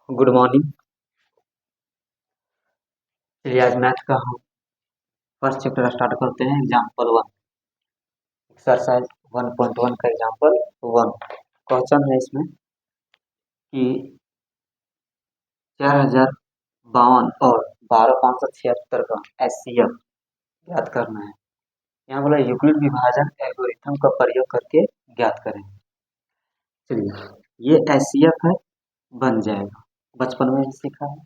Good morning. चलिए आज math का हम फर्स्ट चैप्टर स्टार्ट करते हैं। एग्जाम्पल वन, एक्सरसाइज 1.1 का एग्जाम्पल वन। क्वेश्चन है इसमें कि 4052 और 12576 का एचसीएफ ज्ञात करना है। यहाँ बोला यूक्लिड विभाजन एल्गोरिथम का प्रयोग करके ज्ञात करें। चलिए ये एचसीएफ है, बन जाएगा। बचपन में भी सीखा है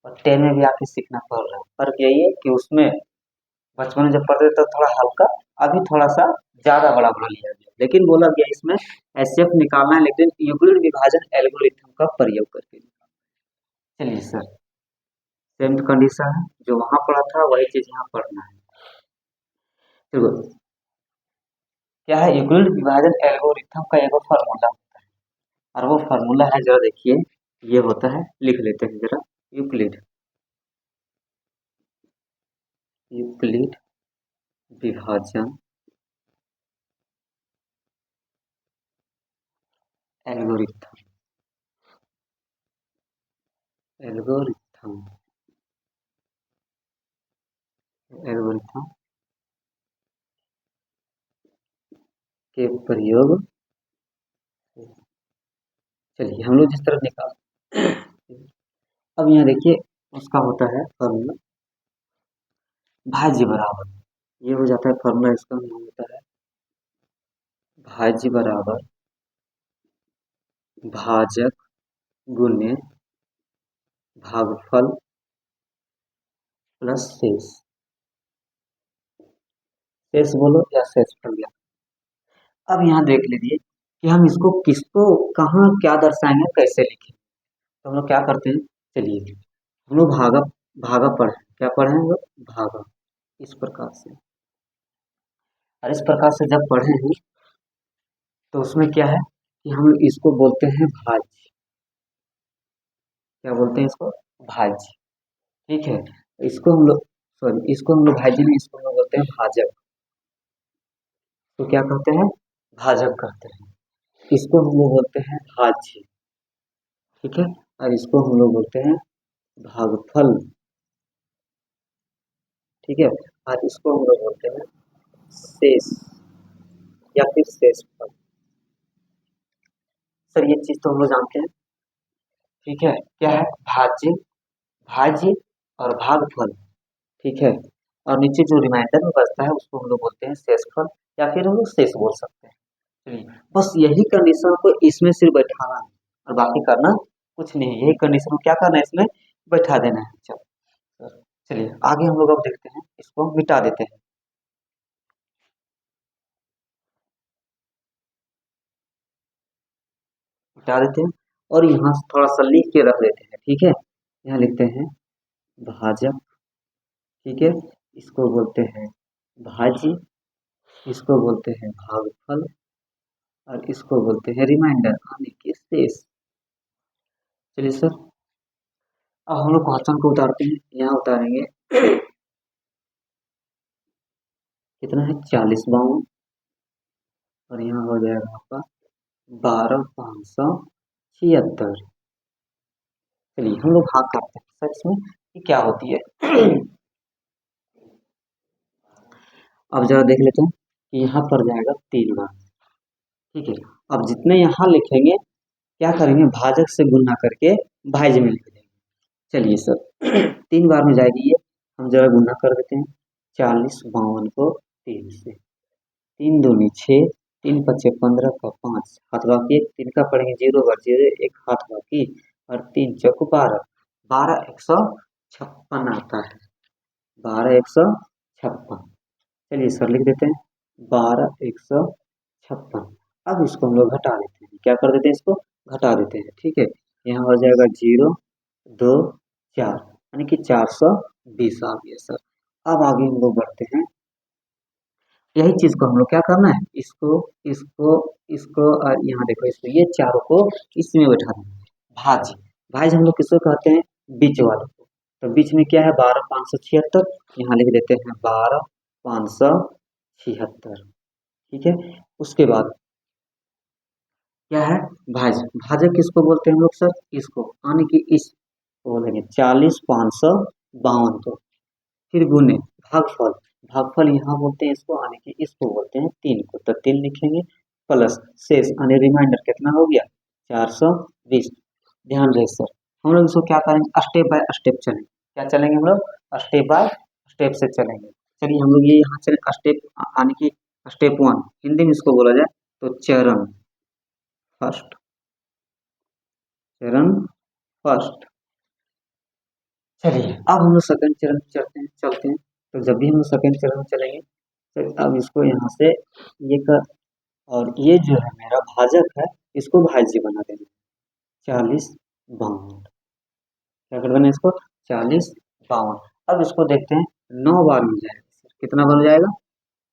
और 10 में भी आके सीखना पड़ रहा है। फर्क यही है कि उसमें बचपन में जब पढ़ते तो थोड़ा हल्का, अभी थोड़ा सा ज्यादा बड़ा बड़ा लिया गया, लेकिन बोला गया इसमें एचसीएफ निकालना है, लेकिन यूक्लिड विभाजन एल्गोरिथम का प्रयोग करके। चलिए सर, सेम कंडीशन है, जो वहां पढ़ा था वही चीज यहाँ पढ़ना है। देखो क्या है, यूक्लिड विभाजन एल्गोरिथम का एक फार्मूला होता है, और वो फार्मूला है, जरा देखिए, ये होता है, लिख लेते हैं जरा। यूक्लिड यूक्लिड विभाजन एल्गोरिथम एल्गोरिथम एल्गोरिथम के प्रयोग। चलिए हम लोग जिस तरफ निकाल, अब यहाँ देखिए उसका होता है फॉर्मूला भाज्य बराबर, ये हो जाता है फॉर्मूला, इसका नाम होता है भाज्य बराबर भाजक गुने भागफल प्लस शेष। शेष बोलो या शेषफल या। अब यहाँ देख लीजिए कि हम इसको किसको कहाँ क्या दर्शाएंगे, कैसे लिखें। तो हम लोग क्या करते हैं, चलिए हम लोग भागा भागा पढ़े, क्या पढ़े हम लोग, भागा, इस प्रकार से। और इस प्रकार से जब पढ़े हैं तो उसमें क्या है कि हम लोग इसको बोलते हैं भाज्य। क्या बोलते हैं इसको, भाज्य। ठीक है, इसको हम लोग, सॉरी, इसको हम लोग भाज्य नहीं, इसको हम लोग बोलते हैं भाजक। तो क्या कहते हैं, भाजक कहते हैं। इसको हम लोग बोलते हैं भाज्य। ठीक है, और इसको हम लोग बोलते हैं भागफल। ठीक है, और इसको हम लोग बोलते हैं शेष या फिर शेषफल। सर ये चीज तो हम लोग जानते हैं। ठीक है, क्या है, भाज्य, भाज्य और भागफल। ठीक है, और नीचे जो रिमाइंडर में बचता है उसको हम लोग बोलते हैं शेषफल, या फिर हम लोग शेष बोल सकते हैं। चलिए बस यही कंडीशन को इसमें सिर्फ बैठाना है, और बाकी करना कुछ नहीं। यही कंडीशन को क्या करना है, इसमें बैठा देना है। चलो चलिए आगे हम लोग अब देखते हैं, इसको मिटा देते हैं। मिटा देते हैं और यहाँ से थोड़ा सा लिख के रख देते हैं। ठीक है, यहाँ लिखते हैं भाजक। ठीक है, इसको बोलते हैं भाज्य, इसको बोलते हैं भागफल, और इसको बोलते हैं रिमाइंडर यानी कि शेष। चलिए सर, अब हम लोग क्वेश्चन को उतारते हैं। यहाँ उतारेंगे कितना है, 4052, और यहाँ हो जाएगा आपका 12576। चलिए हम लोग भाग करते हैं सर इसमें कि क्या होती है। अब जरा देख लेते हैं कि यहाँ पर जाएगा 3 बार। ठीक है, अब जितने यहाँ लिखेंगे क्या करेंगे, भाजक से गुणा करके भाज्य में लिख देंगे। चलिए सर 3 बार में जाएगी ये, हम जरा गुणा कर देते हैं। 4052 को 3 से, 3 दूनी 6, 3 पचे 15 का 5 हाथ बाकी, 3 का पढ़ेंगे 0 बार 0, एक हाथ बाकी, और 3 चौक 12, 12156 आता है। 12156। चलिए सर लिख देते हैं 12156। अब इसको हम लोग घटा देते हैं, क्या कर देते हैं, इसको घटा देते हैं। ठीक है, यहाँ हो जाएगा 0 2 4, यानी कि 420 आ गया सर। अब आगे हम लोग बढ़ते हैं। यही चीज को हम लोग क्या करना है, इसको इसको इसको, और यहाँ देखो इसको, ये चारों को इसमें बैठा देना है। भाज्य, भाज्य हम लोग किसको कहते हैं, बीच वाले को। तो बीच में क्या है, 12576, यहाँ लिख देते हैं 12576। ठीक है, उसके बाद क्या है? भाज्य। भाजक किसको बोलते हैं हम लोग सर? इसको, यानी कि इस बोलेंगे 40,552 को। फिर गुने भागफल। भागफल यहाँ बोलते हैं इसको, यानी कि इसको बोलते हैं 3 को, तो 3 लिखेंगे प्लस शेष यानी रिमाइंडर कितना हो गया? 420। ध्यान रहे सर, हम लोग इसको क्या करेंगे? स्टेप बाय स्टेप चलेंगे। क्या चलेंगे हम लोग? स्टेप बाय स्टेप से चलेंगे। चलिए हम लोग ये यहाँ चले स्टेप, यानी कि स्टेप 1 हिंदी में इसको बोला जाए तो चरण फर्स्ट। चरण फर्स्ट। चलिए अब हम लोग सेकंड चरण में चलते हैं। तो जब भी हम लोग सेकंड चरण में चलेंगे तो अब इसको यहाँ से ये कर, और ये जो है मेरा भाजक है, इसको भाज्य बना देंगे 40,52। क्या कर देना इसको? 40,52। अब इसको देखते हैं 9 बार में जाएगा। कितना बार हो जाएगा?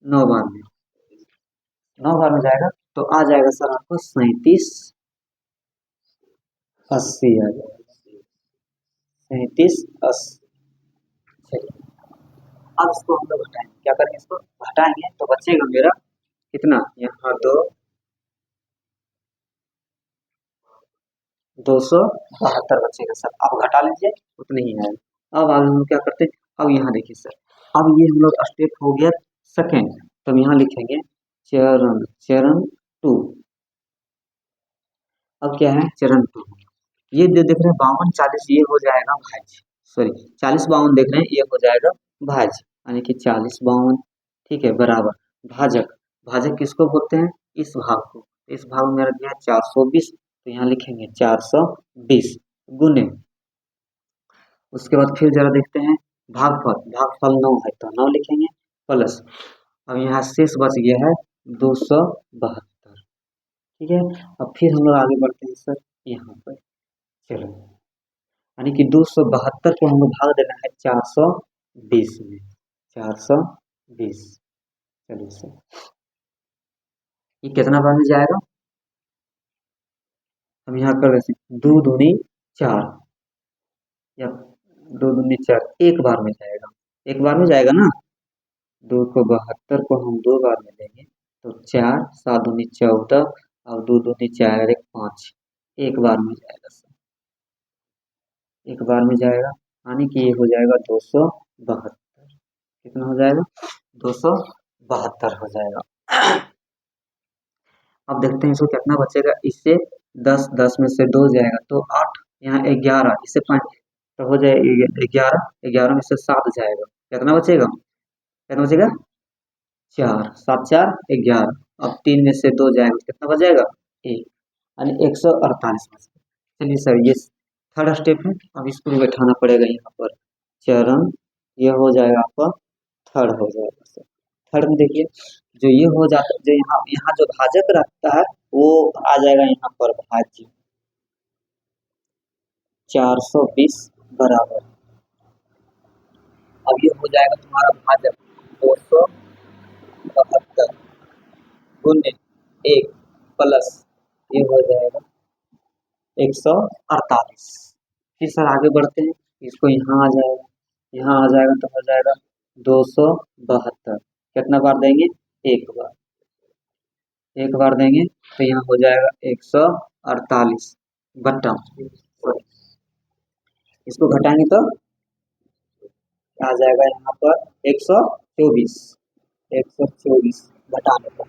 9 बार में। 9 बार में जाएगा तो आ जाएगा सर आपको 3780 आ जाएगा। 3780। चलिए अब इसको हम लोग घटाएंगे। क्या करेंगे? इसको घटाएंगे तो बचेगा मेरा कितना? यहाँ 272 बचेगा सर। अब घटा लीजिए, उतने ही आएगा। अब आगे हम क्या करते हैं? अब यहाँ देखिए सर, अब ये हम लोग स्टेप हो गया सेकेंड, तो हम यहाँ लिखेंगे चरण। चरण 2। अब क्या है? चरण 2। ये जो देख रहे हैं 52 40, ये हो जाएगा भाज्य। सॉरी, 40 52 देख रहे हैं, ये हो जाएगा भाज्य, यानी कि 40 52। ठीक है, बराबर भाजक। भाजक किसको बोलते हैं? इस भाग को। इस भाग में मेरा दिया 420, तो यहाँ लिखेंगे 420 गुने। उसके बाद फिर जरा देखते हैं भागफल। भागफल 9 है तो 9 लिखेंगे प्लस, अब यहाँ शेष बच गया है 272। ठीक है, अब फिर हम लोग आगे बढ़ते हैं सर यहाँ पर। चलो, यानी कि 272 को हम लोग भाग देना है 420 में। 420। चलिए सर, ये कितना बार में जाएगा? हम यहाँ कर रहे हैं 2 दूनी 4, या 2 दूनी 4, एक बार में जाएगा। एक बार में जाएगा ना। 272 को हम 2 बार में लेंगे तो 4 7 दूनी 14, और 2 दूनी 4 और 1 5, एक बार में जाएगा सर। एक बार में जाएगा, यानी कि ये हो जाएगा 272। कितना हो जाएगा? 272 हो जाएगा। अब देखते हैं इसको कितना बचेगा। इससे 10 10 में से 2 जाएगा तो 8, यहाँ 11, इससे 5 तो हो जाएगा 11। 11 में से 7 जाएगा, कितना बचेगा? कितना बचेगा? 4 7 4 11। अब 3 में से 2 जाएगा, कितना बचेगा? 1, यानी 148 बचेगा। चलिए सर, ये थर्ड स्टेप है। अब इसको भी बैठाना पड़ेगा यहाँ पर। चरण, ये हो जाएगा आपका थर्ड हो जाएगा सर। थर्ड में देखिए, जो ये हो जाता है, जो यहाँ यहाँ जो भाजक रहता है वो आ जाएगा यहाँ पर भाज्य 420 बराबर। अब ये हो जाएगा तुम्हारा भाजक 272 गुने 1 प्लस, ये हो जाएगा 148। फिर सर आगे बढ़ते हैं, इसको यहाँ आ जाएगा, यहाँ आ जाएगा तो हो जाएगा 272। कितना बार देंगे? एक बार। एक बार देंगे तो यहाँ हो जाएगा 148 बट्टा, इसको घटाएंगे तो आ जाएगा यहाँ पर 124। 124 घटाने पर,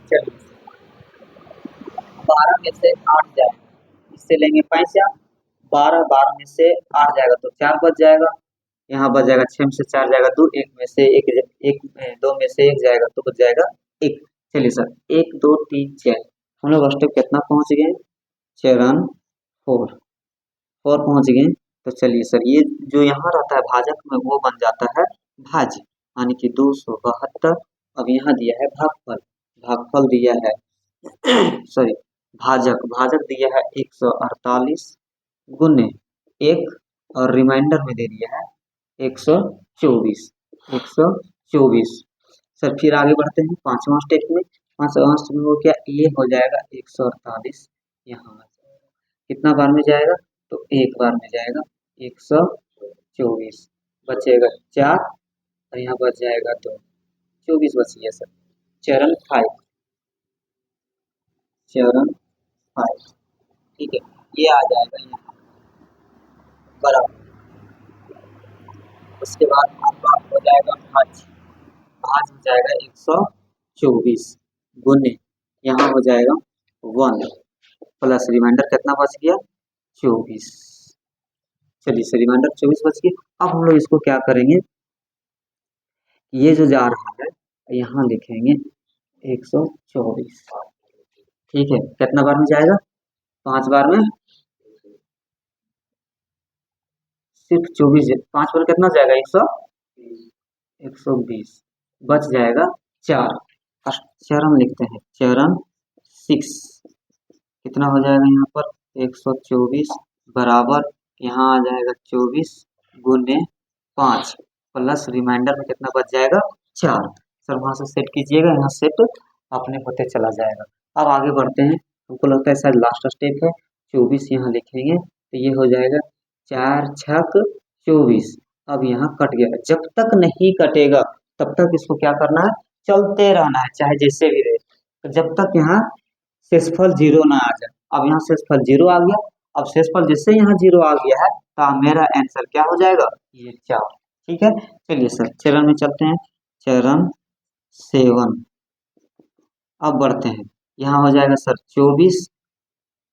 चलिए 12 में से 8 जाएगा, इससे लेंगे पैसा। 12 12 में से 8 जाएगा तो 4 बच जाएगा। यहाँ बच जाएगा 6 में से 4 जाएगा 2, 1 में से 1 2 में से 1 जाएगा तो बच जाएगा 1। चलिए सर, 1 2 3 4 हम लोग स्टेप कितना पहुंच गए? चरण 4 पहुंच गए। तो चलिए सर, ये जो यहाँ रहता है भाजक में वो बन जाता है भाज्य, यानी कि 272। अब यहाँ दिया है भागफल। भागफल दिया है सॉरी, भाजक। भाजक दिया है 148 गुने 1, और रिमाइंडर में दे दिया है 124। 124। सर फिर आगे बढ़ते हैं पांचवा स्टेप में। पांचवा स्टेप में वो क्या? ये हो जाएगा 148, यहाँ कितना बार में जाएगा? तो एक बार में जाएगा 124। बचेगा 4, और यहाँ बच जाएगा 2, 24 बच गया सर। चरण 5। चरण 5, ठीक है। ये आ जाएगा यहाँ बराबर। उसके बाद आपका हो जाएगा भाज, भाज हो जाएगा 124 गुने यहाँ हो जाएगा 1 प्लस रिमाइंडर कितना बच गया 24। चलिए से रिमाइंडर 24 बच गया। अब हम लोग इसको क्या करेंगे, ये जो जा रहा है यहाँ लिखेंगे 124, ठीक है। कितना बार में जाएगा 5 बार में, सिर्फ 24, 5 बार कितना जाएगा 120 बच जाएगा 4। फर्स्ट चरण लिखते हैं, चरण 6 कितना हो जाएगा यहाँ पर 124 बराबर यहाँ आ जाएगा 24 गुने 5 प्लस रिमाइंडर में कितना बच जाएगा 4। सर वहां से सेट कीजिएगा, यहाँ सेट अपने होते चला जाएगा। अब आगे बढ़ते हैं, हमको लगता है सर लास्ट स्टेप है, 24 यहाँ लिखेंगे तो ये हो जाएगा 4 छक 24। अब यहाँ कट गया, जब तक नहीं कटेगा तब तक इसको क्या करना है, चलते रहना है चाहे जैसे भी रहे, तो जब तक यहाँ शेषफल 0 ना आ जाए। अब यहाँ शेषफल 0 आ गया, अब शेषफल जैसे यहाँ 0 आ गया है तो मेरा आंसर क्या हो जाएगा ये 4, ठीक है। चलिए सर चरण में चलते हैं, चरण 7 अब बढ़ते हैं, यहाँ हो जाएगा सर 24,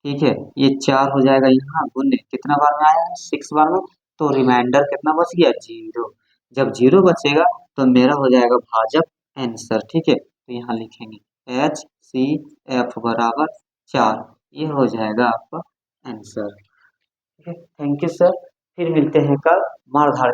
ठीक है। ये 4 हो जाएगा यहाँ गुने कितना बार में आया है 6 बार में, तो रिमाइंडर कितना बच गया 0। जब 0 बचेगा तो मेरा हो जाएगा भाजक आंसर, ठीक है। तो यहाँ लिखेंगे HCF बराबर 4, ये हो जाएगा आपका आंसर, ठीक है। थैंक यू सर, फिर मिलते हैं कल मार धाड़